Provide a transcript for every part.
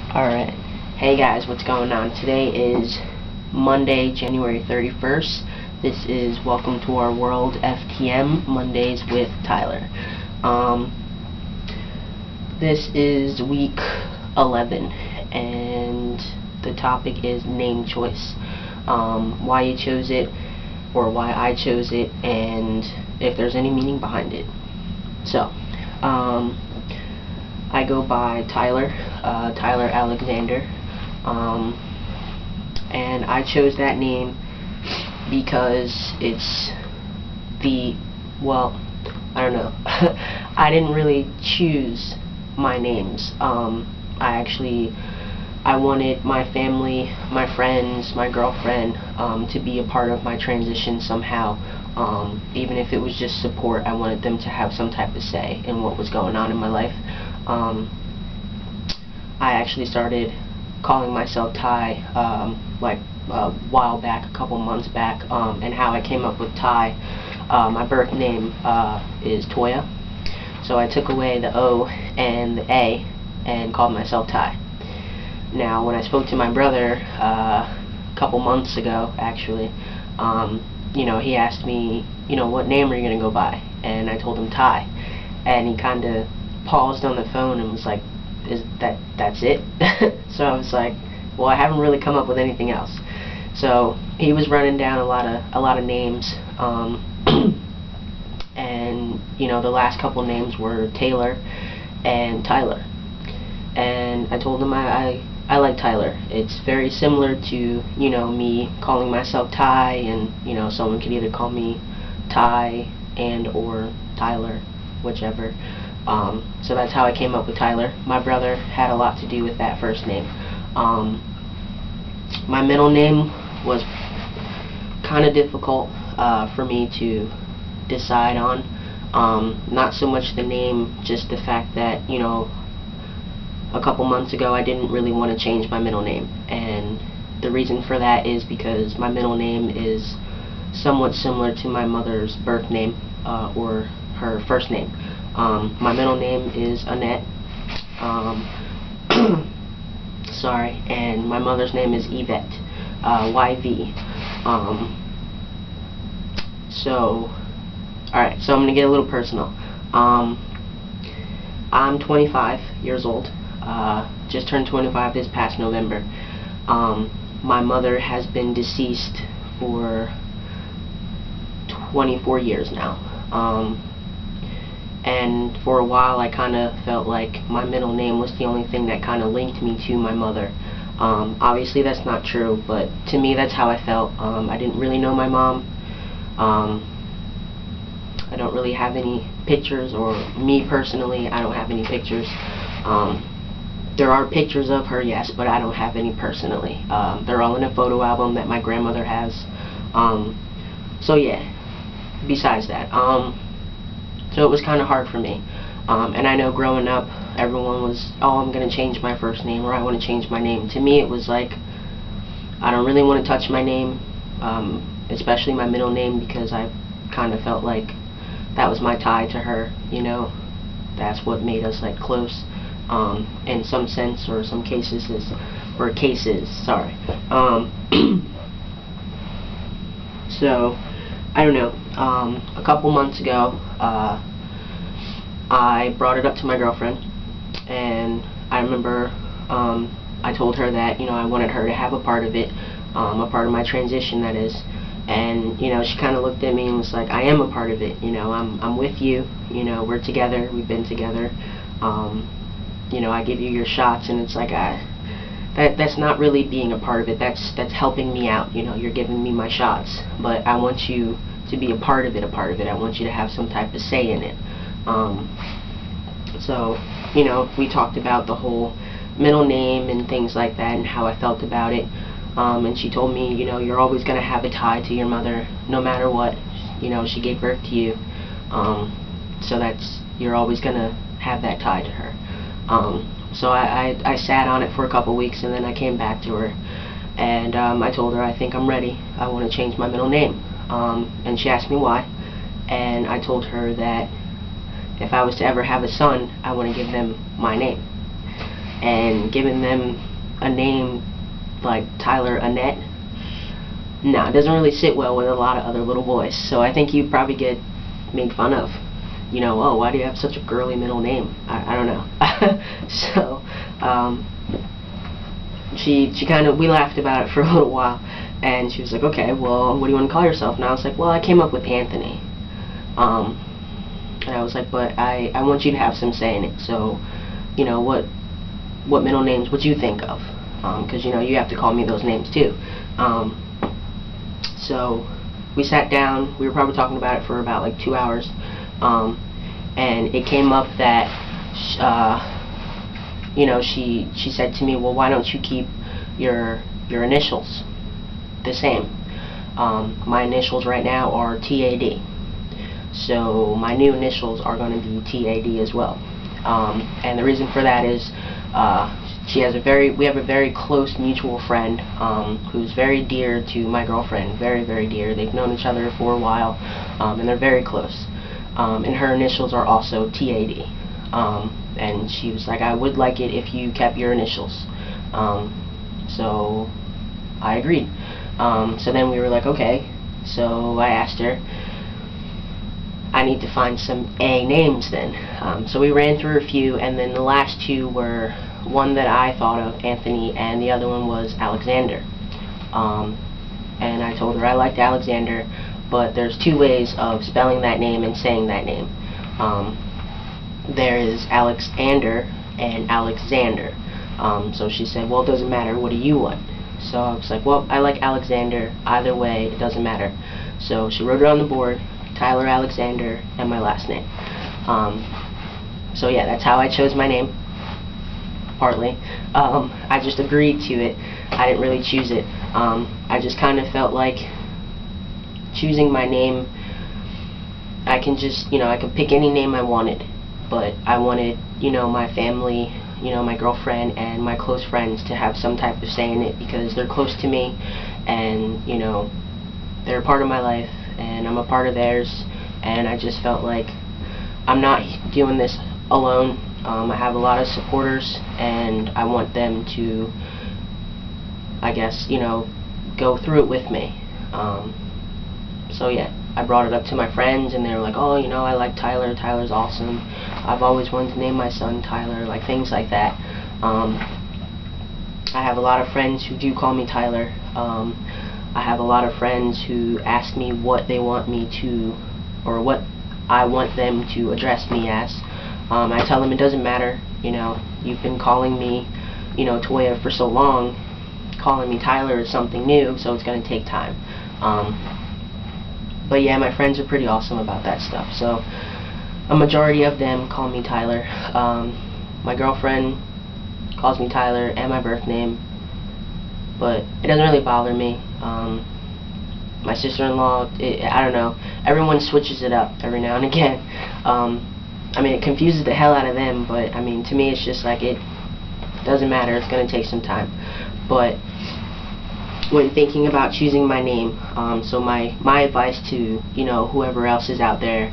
Alright, hey guys, what's going on? Today is Monday, January 31st. This is Welcome to Our World FTM, Mondays with Tyler. This is week 11, and the topic is name choice. Why you chose it, or why I chose it, and if there's any meaning behind it. So, I go by Tyler Alexander, and I chose that name because it's I don't know, I didn't really choose my names. I wanted my family, my friends, my girlfriend to be a part of my transition somehow. Even if it was just support, I wanted them to have some type of say in what was going on in my life. I actually started calling myself Ty like a while back, a couple months back, and how I came up with Ty. My birth name is Toya, so I took away the O and the A and called myself Ty. Now, when I spoke to my brother a couple months ago, actually, he asked me, what name are you going to go by? And I told him Ty, and he kind of paused on the phone and was like, that's it? So I was like, well, I haven't really come up with anything else. So he was running down a lot of names, and the last couple names were Taylor and Tyler. And I told him I like Tyler. It's very similar to me calling myself Ty, and someone could either call me Ty and or Tyler, whichever. So that's how I came up with Tyler. My brother had a lot to do with that first name. My middle name was kind of difficult for me to decide on. Not so much the name, just the fact that, a couple months ago I didn't really want to change my middle name. And the reason for that is because my middle name is somewhat similar to my mother's birth name, or her first name. My middle name is Annette, sorry, and my mother's name is Yvette, Y-V. Alright, so I'm going to get a little personal. I'm 25 years old, just turned 25 this past November. My mother has been deceased for 24 years now. And for a while I kind of felt like my middle name was the only thing that kind of linked me to my mother. Obviously that's not true, but to me that's how I felt. I didn't really know my mom. I don't really have any pictures, or me personally, I don't have any pictures. There are pictures of her, yes, but I don't have any personally. They're all in a photo album that my grandmother has. So yeah, besides that. So it was kind of hard for me. And I know growing up, everyone was, oh, I'm going to change my first name, or I want to change my name. To me, it was like, I don't really want to touch my name, especially my middle name, because I kind of felt like that was my tie to her, That's what made us, like, close, in some sense, or some cases, sorry. So, I don't know, a couple months ago, I brought it up to my girlfriend, and I remember I told her that I wanted her to have a part of it, a part of my transition, that is. And she kind of looked at me and was like, I am a part of it, I'm with you, we're together, we've been together, I give you your shots, and it's like, that's not really being a part of it, that's helping me out, you're giving me my shots, but I want you to be a part of it, I want you to have some type of say in it. So, we talked about the whole middle name and things like that, and how I felt about it. And she told me, you're always going to have a tie to your mother, no matter what. She gave birth to you, so you're always going to have that tie to her. So I sat on it for a couple weeks, and then I came back to her, and I told her I think I'm ready. I want to change my middle name. And she asked me why, and I told her that if I was to ever have a son, I want to give them my name. and giving them a name like Tyler Annette, no, it doesn't really sit well with a lot of other little boys. So I think you probably get made fun of. You know, oh, why do you have such a girly middle name? I don't know. So she kind of, we laughed about it for a little while, and she was like, okay, well, what do you want to call yourself? And I was like, well, I came up with Anthony. And I was like, but I want you to have some say in it. So, you know, what middle names would you think of? Because, you know, you have to call me those names too. So we sat down. We were probably talking about it for about like 2 hours. And it came up that, you know, she said to me, well, why don't you keep your initials the same? My initials right now are TAD. So my new initials are going to be TAD as well. And the reason for that is we have a very close mutual friend who's very dear to my girlfriend, very, very dear. They've known each other for a while, and they're very close. And her initials are also TAD. And she was like, I would like it if you kept your initials. So I agreed. So then we were like, okay. So I asked her, I need to find some A names then. So we ran through a few, and then the last two were one that I thought of, Anthony, and the other one was Alexander. And I told her I liked Alexander, but there's two ways of spelling that name and saying that name. There is Alexander and Alexander. So she said, well, it doesn't matter, what do you want? So I was like, well, I like Alexander, either way, it doesn't matter. So she wrote it on the board, Tyler Alexander, and my last name. So yeah, that's how I chose my name, partly. I just agreed to it. I didn't really choose it. I just kind of felt like choosing my name, I can just, you know, I could pick any name I wanted, but I wanted, you know, my family, you know, my girlfriend and my close friends to have some type of say in it, because they're close to me, and, you know, they're a part of my life, and I'm a part of theirs, and I just felt like I'm not doing this alone. I have a lot of supporters, and I want them to, I guess, you know, go through it with me. So yeah, I brought it up to my friends, and they were like, oh, you know, I like Tyler, Tyler's awesome, I've always wanted to name my son Tyler, like things like that. I have a lot of friends who do call me Tyler. I have a lot of friends who ask me what they want me to, or what I want them to address me as. I tell them it doesn't matter, you know, you've been calling me, you know, Toya for so long, calling me Tyler is something new, so it's going to take time. But yeah, my friends are pretty awesome about that stuff, so a majority of them call me Tyler. My girlfriend calls me Tyler and my birth name, but it doesn't really bother me. My sister-in-law, I don't know, everyone switches it up every now and again. I mean, it confuses the hell out of them, but I mean, to me it's just like, it doesn't matter, it's going to take some time. But when thinking about choosing my name, so my advice to, you know, whoever else is out there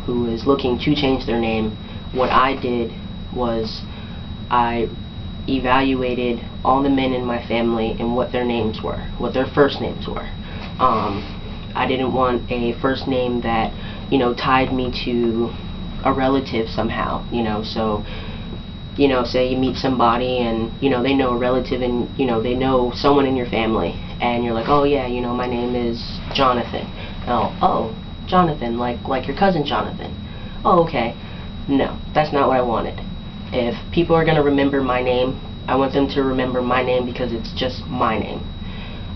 who is looking to change their name, what I did was I evaluated all the men in my family and what their names were, what their first names were. I didn't want a first name that, you know, tied me to a relative somehow, you know. So, you know, say you meet somebody and, you know, they know a relative, and, you know, they know someone in your family, and you're like, oh yeah, you know, my name is Jonathan. Oh, Jonathan, like your cousin Jonathan. Oh, okay. No, that's not what I wanted. If people are going to remember my name, I want them to remember my name because it's just my name.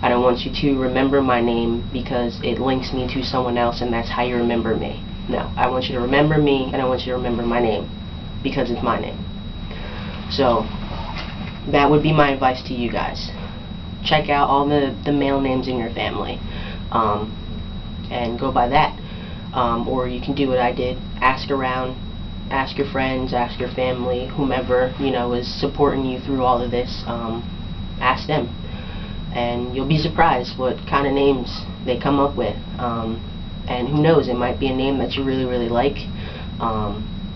I don't want you to remember my name because it links me to someone else and that's how you remember me. No, I want you to remember me, and I want you to remember my name because it's my name. So that would be my advice to you guys. Check out all the male names in your family, and go by that. Or you can do what I did, ask around, ask your friends, ask your family, whomever, you know, is supporting you through all of this. Ask them, and you'll be surprised what kind of names they come up with. And who knows, it might be a name that you really, really like.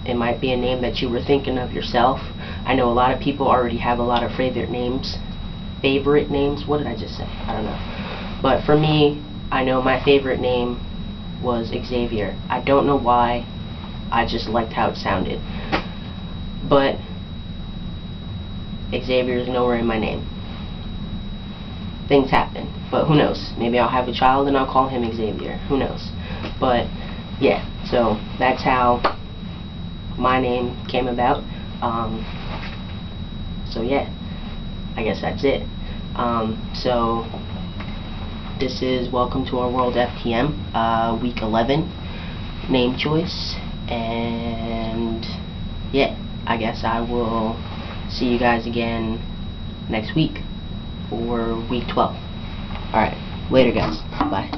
It might be a name that you were thinking of yourself. I know a lot of people already have a lot of favorite names. What did I just say? I don't know. But for me, I know my favorite name was Xavier. I don't know why. I just liked how it sounded. But Xavier is nowhere in my name. Things happen, but who knows? Maybe I'll have a child and I'll call him Xavier. Who knows? But yeah, so that's how my name came about. So yeah, I guess that's it. So this is Welcome to Our World FTM, week 11 name choice, and yeah, I guess I will see you guys again next week for week 12. Alright, later guys, bye.